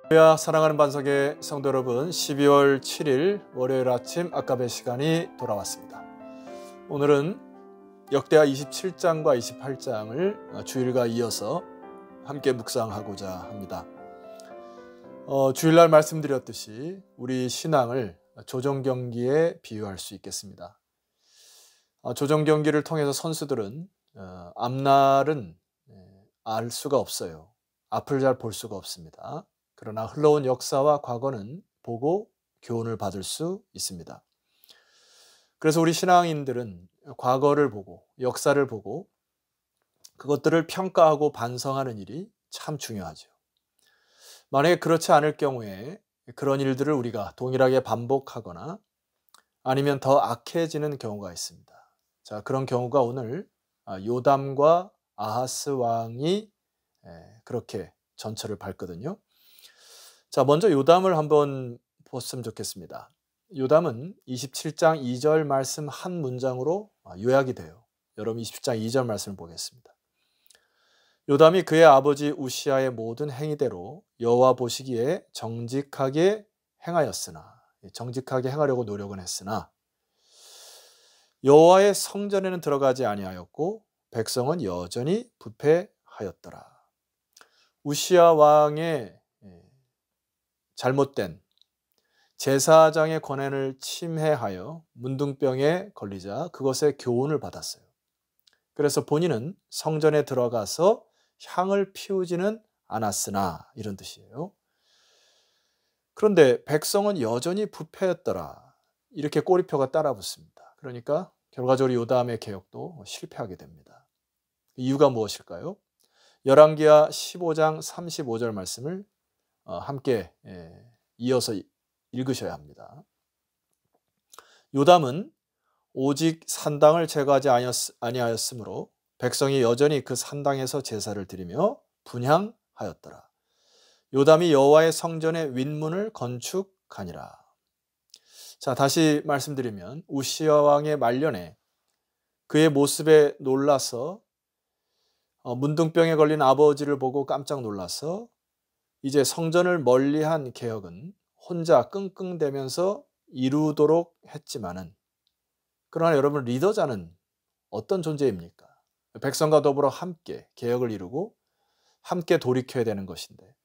할렐루야. 사랑하는 반석의 성도 여러분, 12월 7일 월요일 아침 아까베 시간이 돌아왔습니다. 오늘은 역대하 27장과 28장을 주일과 이어서 함께 묵상하고자 합니다. 주일날 말씀드렸듯이 우리 신앙을 조정경기에 비유할 수 있겠습니다. 조정경기를 통해서 선수들은 앞날은 알 수가 없어요. 앞을 잘 볼 수가 없습니다. 그러나 흘러온 역사와 과거는 보고 교훈을 받을 수 있습니다. 그래서 우리 신앙인들은 과거를 보고 역사를 보고 그것들을 평가하고 반성하는 일이 참 중요하죠. 만약에 그렇지 않을 경우에 그런 일들을 우리가 동일하게 반복하거나 아니면 더 악해지는 경우가 있습니다. 자, 그런 경우가 오늘 요담과 아하스 왕이 그렇게 전철을 밟거든요. 자, 먼저 요담을 한번 봤으면 좋겠습니다. 요담은 27장 2절 말씀 한 문장으로 요약이 돼요. 여러분 27장 2절 말씀을 보겠습니다. 요담이 그의 아버지 우시아의 모든 행위대로 여호와 보시기에 정직하게 행하였으나, 정직하게 행하려고 노력은 했으나 여호와의 성전에는 들어가지 아니하였고 백성은 여전히 부패하였더라. 우시아 왕의 잘못된 제사장의 권한을 침해하여 문둥병에 걸리자 그것의 교훈을 받았어요. 그래서 본인은 성전에 들어가서 향을 피우지는 않았으나, 이런 뜻이에요. 그런데 백성은 여전히 부패했더라, 이렇게 꼬리표가 따라붙습니다. 그러니까 결과적으로 요담의 개혁도 실패하게 됩니다. 이유가 무엇일까요? 열왕기하 15장 35절 말씀을 함께 이어서 읽으셔야 합니다. 요담은 오직 산당을 제거하지 아니하였으므로 백성이 여전히 그 산당에서 제사를 드리며 분향하였더라. 요담이 여호와의 성전의 윗문을 건축하니라. 자, 다시 말씀드리면 우시아 왕의 말년에 그의 모습에 놀라서 문둥병에 걸린 아버지를 보고 깜짝 놀라서 이제 성전을 멀리한 개혁은 혼자 끙끙대면서 이루도록 했지만은, 그러나 여러분, 리더자는 어떤 존재입니까? 백성과 더불어 함께 개혁을 이루고 함께 돌이켜야 되는 것인데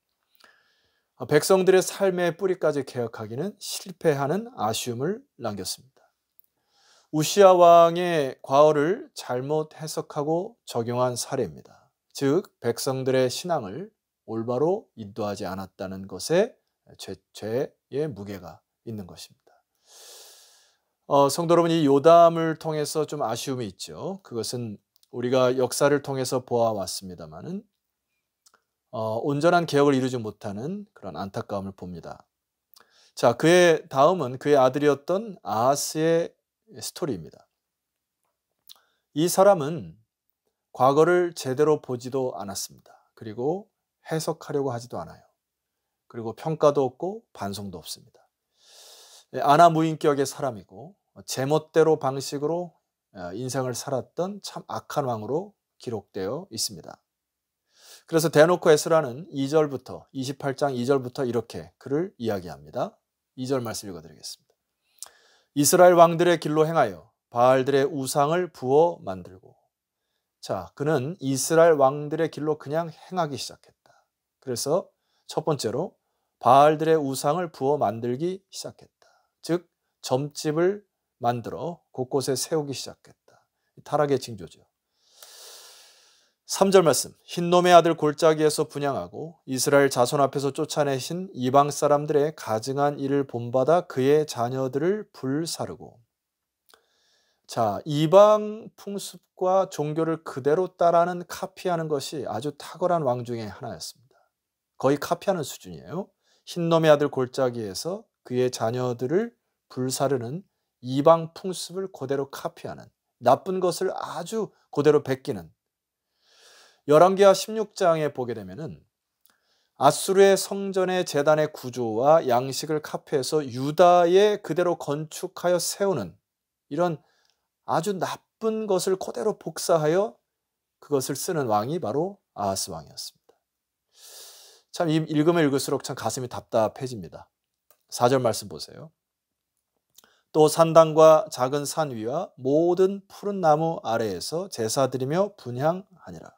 백성들의 삶의 뿌리까지 개혁하기는 실패하는 아쉬움을 남겼습니다. 우시아 왕의 과오를 잘못 해석하고 적용한 사례입니다. 즉, 백성들의 신앙을 올바로 인도하지 않았다는 것에 죄의 무게가 있는 것입니다. 성도 여러분, 이 요담을 통해서 좀 아쉬움이 있죠. 그것은 우리가 역사를 통해서 보아왔습니다마는 온전한 개혁을 이루지 못하는 그런 안타까움을 봅니다. 자, 그의 다음은 그의 아들이었던 아하스의 스토리입니다. 이 사람은 과거를 제대로 보지도 않았습니다. 그리고 해석하려고 하지도 않아요. 그리고 평가도 없고 반성도 없습니다. 아나무인격의 사람이고 제멋대로 방식으로 인생을 살았던 참 악한 왕으로 기록되어 있습니다. 그래서 대놓고 에스라는 2절부터 28장 2절부터 이렇게 그를 이야기합니다. 2절 말씀 읽어드리겠습니다. 이스라엘 왕들의 길로 행하여 바알들의 우상을 부어 만들고. 자, 그는 이스라엘 왕들의 길로 그냥 행하기 시작했다. 그래서 첫 번째로 바알들의 우상을 부어 만들기 시작했다. 즉, 점집을 만들어 곳곳에 세우기 시작했다. 타락의 징조죠. 3절 말씀, 흰놈의 아들 골짜기에서 분향하고 이스라엘 자손 앞에서 쫓아내신 이방 사람들의 가증한 일을 본받아 그의 자녀들을 불사르고. 자, 이방 풍습과 종교를 그대로 따라하는, 카피하는 것이 아주 탁월한 왕 중에 하나였습니다. 거의 카피하는 수준이에요. 흰놈의 아들 골짜기에서 그의 자녀들을 불사르는 이방 풍습을 그대로 카피하는, 나쁜 것을 아주 그대로 베끼는. 열왕기하 16장에 보게 되면은 아수르의 성전의 제단의 구조와 양식을 카피해서 유다에 그대로 건축하여 세우는 이런 아주 나쁜 것을 그대로 복사하여 그것을 쓰는 왕이 바로 아하스 왕이었습니다. 참 읽으면 읽을수록 참 가슴이 답답해집니다. 4절 말씀 보세요. 또 산당과 작은 산 위와 모든 푸른 나무 아래에서 제사드리며 분향하니라.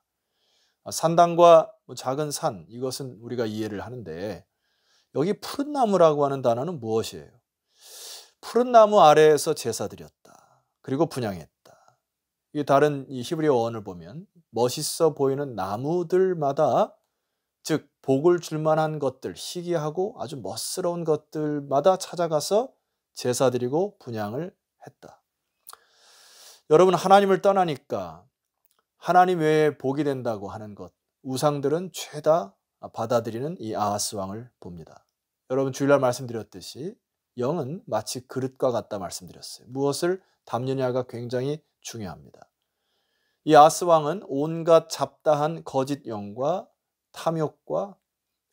산당과 작은 산, 이것은 우리가 이해를 하는데 여기 푸른 나무라고 하는 단어는 무엇이에요? 푸른 나무 아래에서 제사드렸다. 그리고 분향했다. 이 다른 이 히브리어 어원을 보면 멋있어 보이는 나무들마다, 즉 복을 줄 만한 것들, 희귀하고 아주 멋스러운 것들마다 찾아가서 제사드리고 분향을 했다. 여러분, 하나님을 떠나니까 하나님 외에 복이 된다고 하는 것, 우상들은 죄다 받아들이는 이 아하스 왕을 봅니다. 여러분, 주일날 말씀드렸듯이 영은 마치 그릇과 같다 말씀드렸어요. 무엇을 담느냐가 굉장히 중요합니다. 이 아하스 왕은 온갖 잡다한 거짓 영과 탐욕과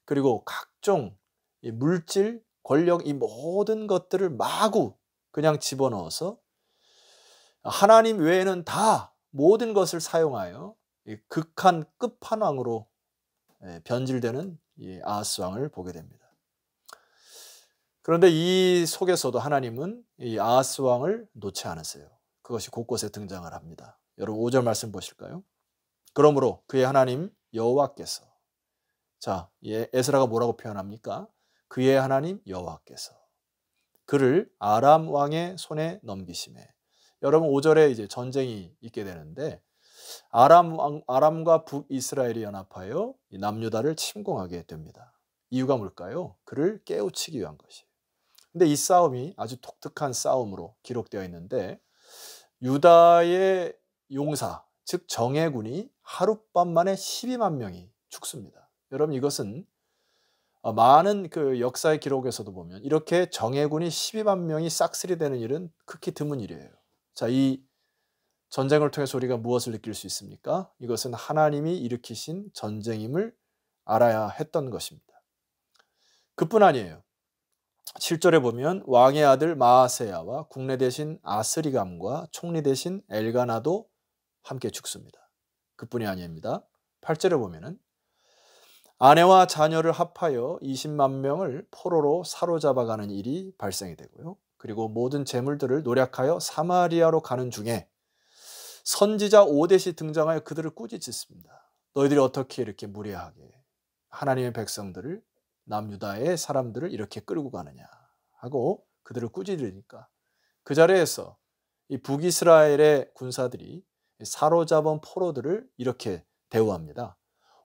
그리고 각종 물질, 권력, 이 모든 것들을 마구 그냥 집어넣어서 하나님 외에는 다 모든 것을 사용하여 극한 끝판왕으로 변질되는 이 아하스 왕을 보게 됩니다. 그런데 이 속에서도 하나님은 이 아하스 왕을 놓지 않으세요. 그것이 곳곳에 등장을 합니다. 여러분 5절 말씀 보실까요? 그러므로 그의 하나님 여호와께서, 자, 에스라가 뭐라고 표현합니까? 그의 하나님 여호와께서 그를 아람 왕의 손에 넘기심에. 여러분 5절에 이제 전쟁이 있게 되는데 아람과 북이스라엘이 연합하여 남유다를 침공하게 됩니다. 이유가 뭘까요? 그를 깨우치기 위한 것이에요. 근데 이 싸움이 아주 독특한 싸움으로 기록되어 있는데 유다의 용사, 즉 정예군이 하룻밤 만에 12만 명이 죽습니다. 여러분, 이것은 많은 그 역사의 기록에서도 보면 이렇게 정예군이 12만 명이 싹쓸이 되는 일은 극히 드문 일이에요. 자, 이 전쟁을 통해서 우리가 무엇을 느낄 수 있습니까? 이것은 하나님이 일으키신 전쟁임을 알아야 했던 것입니다. 그뿐 아니에요. 7절에 보면 왕의 아들 마아세야와 국내 대신 아스리감과 총리 대신 엘가나도 함께 죽습니다. 그뿐이 아닙니다. 8절에 보면은 아내와 자녀를 합하여 20만 명을 포로로 사로잡아가는 일이 발생이 되고요. 그리고 모든 재물들을 노략하여 사마리아로 가는 중에 선지자 오뎃이 등장하여 그들을 꾸짖습니다. 너희들이 어떻게 이렇게 무례하게 하나님의 백성들을, 남유다의 사람들을 이렇게 끌고 가느냐 하고 그들을 꾸짖으니까 그 자리에서 이 북이스라엘의 군사들이 사로잡은 포로들을 이렇게 대우합니다.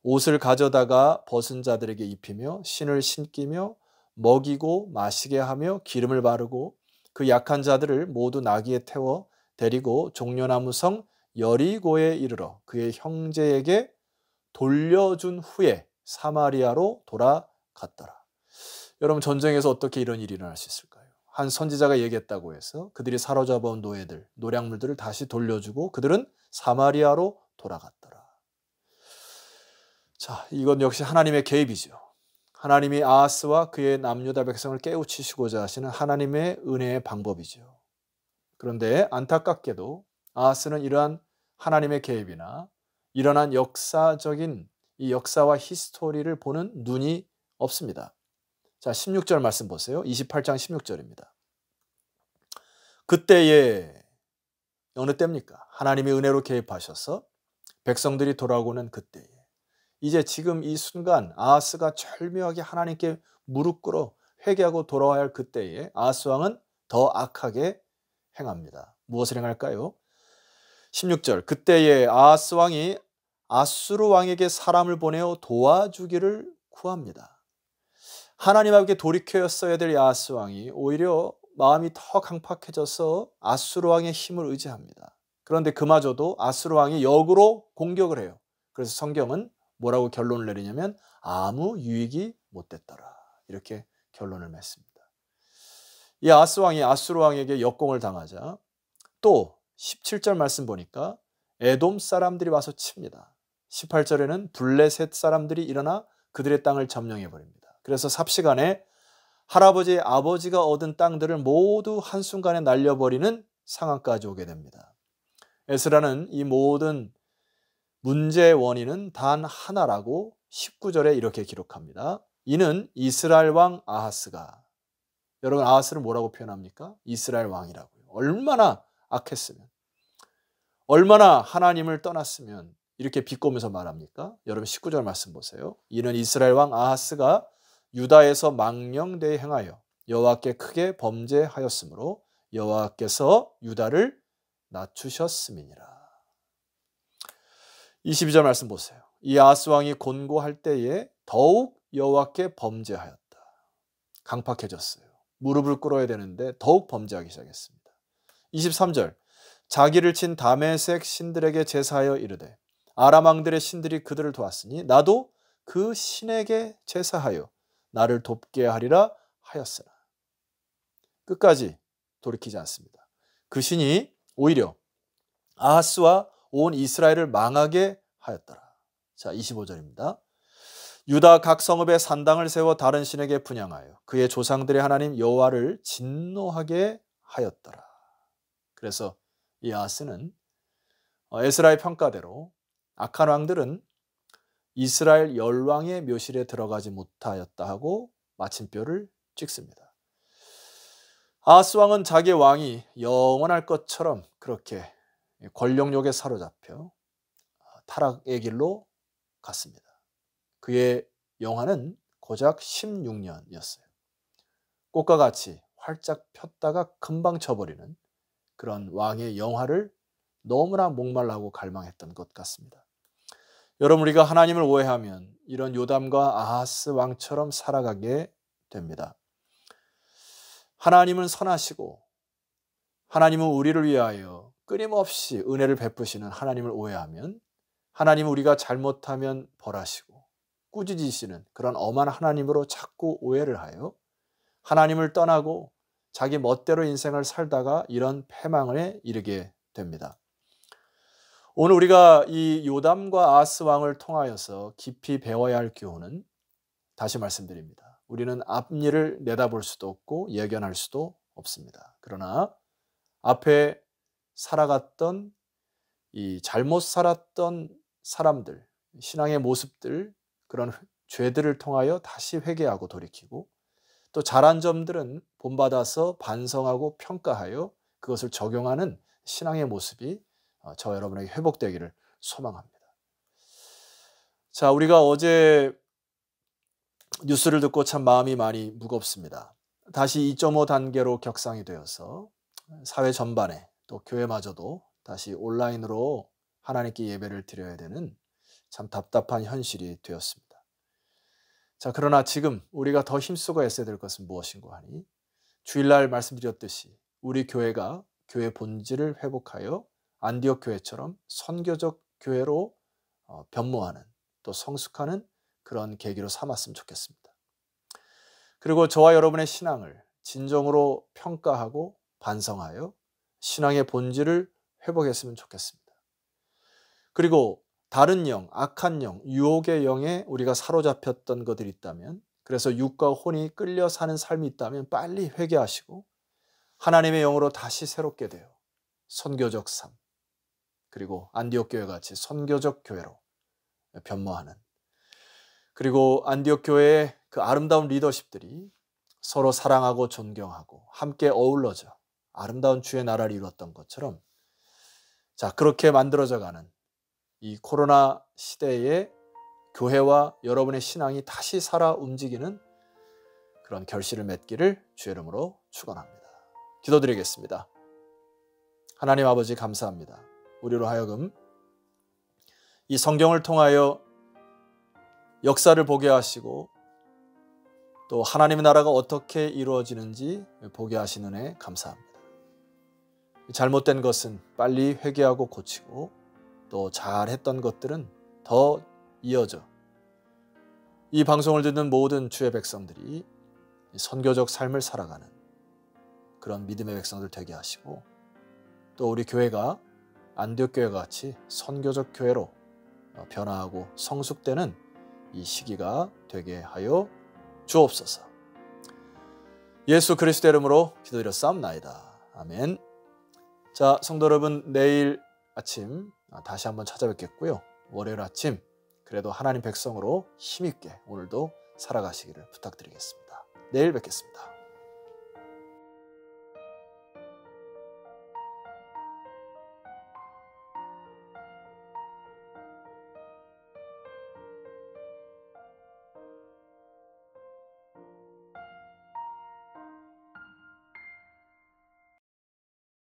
옷을 가져다가 벗은 자들에게 입히며 신을 신기며 먹이고 마시게 하며 기름을 바르고 그 약한 자들을 모두 나귀에 태워 데리고 종려나무 성 여리고에 이르러 그의 형제에게 돌려준 후에 사마리아로 돌아갔더라. 여러분, 전쟁에서 어떻게 이런 일이 일어날 수 있을까요? 한 선지자가 얘기했다고 해서 그들이 사로잡아온 노예들, 노략물들을 다시 돌려주고 그들은 사마리아로 돌아갔더라. 자, 이건 역시 하나님의 개입이죠. 하나님이 아하스와 그의 남유다 백성을 깨우치시고자 하시는 하나님의 은혜의 방법이죠. 그런데 안타깝게도 아하스는 이러한 하나님의 개입이나 일어난 역사적인 이 역사와 히스토리를 보는 눈이 없습니다. 자, 16절 말씀 보세요. 28장 16절입니다. 그때에, 어느 때입니까? 하나님의 은혜로 개입하셔서 백성들이 돌아오는 그때에, 이제 지금 이 순간 아하스가 절묘하게 하나님께 무릎 꿇어 회개하고 돌아와야 할 그때에 아하스 왕은 더 악하게 행합니다. 무엇을 행할까요? 16절, 그때에 아하스 왕이 아수르 왕에게 사람을 보내어 도와주기를 구합니다. 하나님 앞에 돌이켰어야 될 아하스 왕이 오히려 마음이 더 강팍해져서 아수르 왕의 힘을 의지합니다. 그런데 그마저도 아수르 왕이 역으로 공격을 해요. 그래서 성경은 뭐라고 결론을 내리냐면 아무 유익이 못 됐더라, 이렇게 결론을 맺습니다. 이 아하스 왕이 아수르 왕에게 역공을 당하자 또 17절 말씀 보니까 에돔 사람들이 와서 칩니다. 18절에는 블레셋 사람들이 일어나 그들의 땅을 점령해 버립니다. 그래서 삽시간에 할아버지의 아버지가 얻은 땅들을 모두 한순간에 날려버리는 상황까지 오게 됩니다. 에스라는 이 모든 문제의 원인은 단 하나라고 19절에 이렇게 기록합니다. 이는 이스라엘 왕 아하스가, 여러분 아하스를 뭐라고 표현합니까? 이스라엘 왕이라고요. 얼마나 악했으면, 얼마나 하나님을 떠났으면 이렇게 비꼬면서 말합니까? 여러분 19절 말씀 보세요. 이는 이스라엘 왕 아하스가 유다에서 망령되이 행하여 여호와께 크게 범죄하였으므로 여호와께서 유다를 낮추셨음이니라. 22절 말씀 보세요. 이 아하스 왕이 곤고할 때에 더욱 여호와께 범죄하였다. 강팍해졌어요. 무릎을 꿇어야 되는데 더욱 범죄하기 시작했습니다. 23절 자기를 친 다메섹 신들에게 제사하여 이르되 아람 왕들의 신들이 그들을 도왔으니 나도 그 신에게 제사하여 나를 돕게 하리라 하였으나 끝까지 돌이키지 않습니다. 그 신이 오히려 아하스와 온 이스라엘을 망하게 하였더라. 자, 25절입니다. 유다 각 성읍에 산당을 세워 다른 신에게 분향하여 그의 조상들의 하나님 여호와를 진노하게 하였더라. 그래서 이 아하스는 에스라의 평가대로 악한 왕들은 이스라엘 열왕의 묘실에 들어가지 못하였다 하고 마침표를 찍습니다. 아하스 왕은 자기 왕이 영원할 것처럼 그렇게 권력욕에 사로잡혀 타락의 길로 갔습니다. 그의 영화는 고작 16년이었어요. 꽃과 같이 활짝 폈다가 금방 져버리는 그런 왕의 영화를 너무나 목말라하고 갈망했던 것 같습니다. 여러분, 우리가 하나님을 오해하면 이런 요담과 아하스 왕처럼 살아가게 됩니다. 하나님은 선하시고 하나님은 우리를 위하여 끊임없이 은혜를 베푸시는 하나님을 오해하면 하나님은 우리가 잘못하면 벌하시고 꾸짖으시는 그런 엄한 하나님으로 자꾸 오해를 하여 하나님을 떠나고 자기 멋대로 인생을 살다가 이런 패망에 이르게 됩니다. 오늘 우리가 이 요담과 아하스 왕을 통하여서 깊이 배워야 할 교훈은 다시 말씀드립니다. 우리는 앞일을 내다볼 수도 없고 예견할 수도 없습니다. 그러나 앞에 살아갔던 이 잘못 살았던 사람들, 신앙의 모습들, 그런 죄들을 통하여 다시 회개하고 돌이키고 또 잘한 점들은 본받아서 반성하고 평가하여 그것을 적용하는 신앙의 모습이 저 여러분에게 회복되기를 소망합니다. 자, 우리가 어제 뉴스를 듣고 참 마음이 많이 무겁습니다. 다시 2.5 단계로 격상이 되어서 사회 전반에 또 교회마저도 다시 온라인으로 하나님께 예배를 드려야 되는 참 답답한 현실이 되었습니다. 자, 그러나 지금 우리가 더 힘쓰고 애써야 될 것은 무엇인가 하니 주일날 말씀드렸듯이 우리 교회가 교회 본질을 회복하여 안디옥 교회처럼 선교적 교회로 변모하는 또 성숙하는 그런 계기로 삼았으면 좋겠습니다. 그리고 저와 여러분의 신앙을 진정으로 평가하고 반성하여 신앙의 본질을 회복했으면 좋겠습니다. 그리고 다른 영, 악한 영, 유혹의 영에 우리가 사로잡혔던 것들이 있다면, 그래서 육과 혼이 끌려 사는 삶이 있다면 빨리 회개하시고 하나님의 영으로 다시 새롭게 되어 선교적 삶, 그리고 안디옥 교회 같이 선교적 교회로 변모하는, 그리고 안디옥 교회의 그 아름다운 리더십들이 서로 사랑하고 존경하고 함께 어울러져 아름다운 주의 나라를 이루었던 것처럼, 자, 그렇게 만들어져 가는 이 코로나 시대에 교회와 여러분의 신앙이 다시 살아 움직이는 그런 결실을 맺기를 주의 이름으로 축원합니다. 기도드리겠습니다. 하나님 아버지, 감사합니다. 우리로 하여금 이 성경을 통하여 역사를 보게 하시고 또 하나님의 나라가 어떻게 이루어지는지 보게 하시는 은혜 감사합니다. 잘못된 것은 빨리 회개하고 고치고 또 잘했던 것들은 더 이어져 이 방송을 듣는 모든 주의 백성들이 선교적 삶을 살아가는 그런 믿음의 백성들 되게 하시고, 또 우리 교회가 안디옥 교회와 같이 선교적 교회로 변화하고 성숙되는 이 시기가 되게 하여 주옵소서. 예수 그리스도의 이름으로 기도드렸사옵나이다. 아멘. 자, 성도 여러분, 내일 아침 다시 한번 찾아뵙겠고요. 월요일 아침 그래도 하나님 백성으로 힘있게 오늘도 살아가시기를 부탁드리겠습니다. 내일 뵙겠습니다.